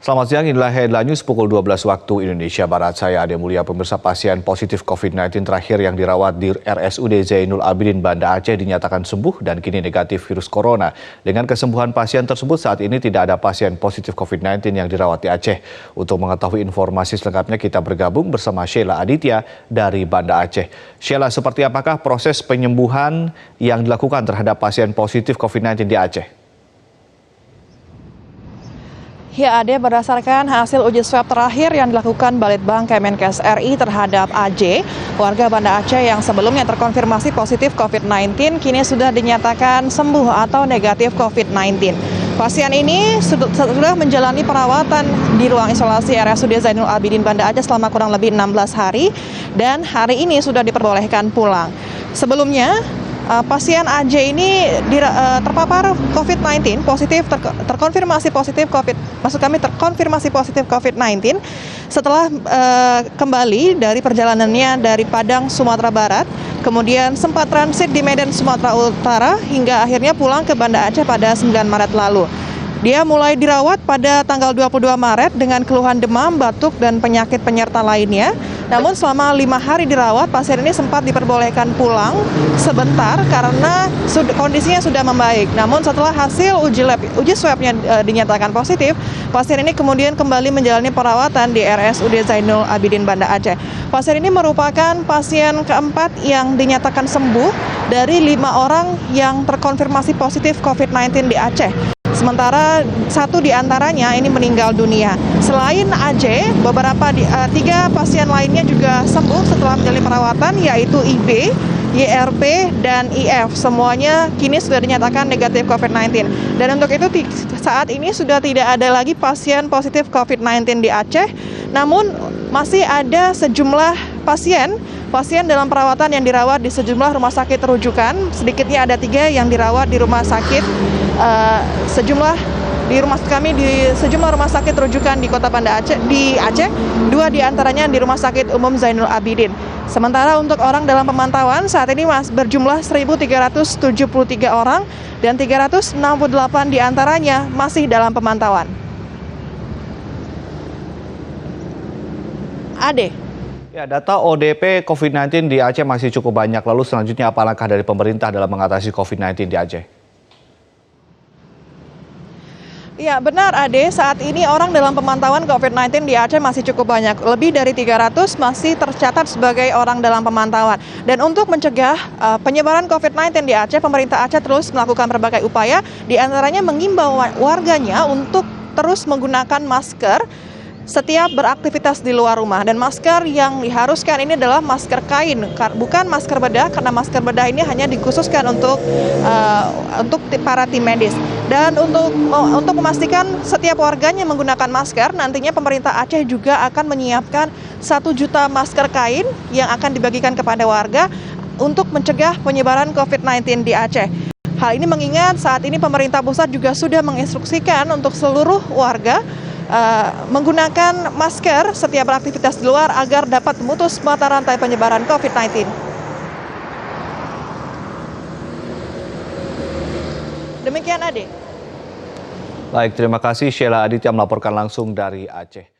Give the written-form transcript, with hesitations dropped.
Selamat siang, inilah Headline News pukul 12 waktu Indonesia Barat. Saya Ade Mulia. Pemirsa, pasien positif COVID-19 terakhir yang dirawat di RSUD Zainul Abidin Banda Aceh dinyatakan sembuh dan kini negatif virus corona. Dengan kesembuhan pasien tersebut, saat ini tidak ada pasien positif COVID-19 yang dirawat di Aceh. Untuk mengetahui informasi selengkapnya, kita bergabung bersama Sheila Aditya dari Banda Aceh. Sheila, seperti apakah proses penyembuhan yang dilakukan terhadap pasien positif COVID-19 di Aceh? Ya, Ade, berdasarkan hasil uji swab terakhir yang dilakukan Balitbang Kemenkes RI terhadap AJ, warga Banda Aceh yang sebelumnya terkonfirmasi positif COVID-19 kini sudah dinyatakan sembuh atau negatif COVID-19. Pasien ini sudah menjalani perawatan di ruang isolasi RSUD Zainul Abidin Banda Aceh selama kurang lebih 16 hari dan hari ini sudah diperbolehkan pulang. Sebelumnya, pasien AJ ini terpapar COVID-19, terkonfirmasi positif COVID-19 setelah kembali dari perjalanannya dari Padang, Sumatera Barat, kemudian sempat transit di Medan, Sumatera Utara, hingga akhirnya pulang ke Banda Aceh pada 9 Maret lalu. Dia mulai dirawat pada tanggal 22 Maret dengan keluhan demam, batuk, dan penyakit penyerta lainnya. Namun selama 5 hari dirawat, pasien ini sempat diperbolehkan pulang sebentar karena kondisinya sudah membaik. Namun setelah hasil uji swabnya dinyatakan positif, pasien ini kemudian kembali menjalani perawatan di RSUD Zainul Abidin Banda Aceh. Pasien ini merupakan pasien keempat yang dinyatakan sembuh dari 5 orang yang terkonfirmasi positif COVID-19 di Aceh. Sementara 1 di antaranya ini meninggal dunia. Selain AJ, beberapa 3 pasien lainnya juga sembuh setelah menjalani perawatan, yaitu IB, YRP, dan IF. Semuanya kini sudah dinyatakan negatif COVID-19. Dan untuk itu saat ini sudah tidak ada lagi pasien positif COVID-19 di Aceh. Namun masih ada sejumlah pasien dalam perawatan yang dirawat di sejumlah rumah sakit rujukan. Sedikitnya ada 3 yang dirawat di rumah sakit sejumlah rumah sakit rujukan di Kota Banda Aceh, di Aceh, 2 diantaranya di Rumah Sakit Umum Zainul Abidin. Sementara untuk orang dalam pemantauan saat ini berjumlah 1.373 orang dan 368 diantaranya masih dalam pemantauan. Ade. Ya, data ODP COVID-19 di Aceh masih cukup banyak. Lalu selanjutnya apa langkah dari pemerintah dalam mengatasi COVID-19 di Aceh? Ya, benar, Ade. Saat ini orang dalam pemantauan COVID-19 di Aceh masih cukup banyak. Lebih dari 300 masih tercatat sebagai orang dalam pemantauan. Dan untuk mencegah penyebaran COVID-19 di Aceh, pemerintah Aceh terus melakukan berbagai upaya, di antaranya mengimbau warganya untuk terus menggunakan masker setiap beraktivitas di luar rumah. Dan masker yang diharuskan ini adalah masker kain, bukan masker bedah, karena masker bedah ini hanya dikhususkan untuk para tim medis. Dan untuk memastikan setiap warganya menggunakan masker, nantinya pemerintah Aceh juga akan menyiapkan 1 juta masker kain yang akan dibagikan kepada warga untuk mencegah penyebaran COVID-19 di Aceh. Hal ini mengingat saat ini pemerintah pusat juga sudah menginstruksikan untuk seluruh warga menggunakan masker setiap beraktivitas di luar agar dapat memutus mata rantai penyebaran COVID-19. Demikian, Ade. Baik, terima kasih Sheila Aditya melaporkan langsung dari Aceh.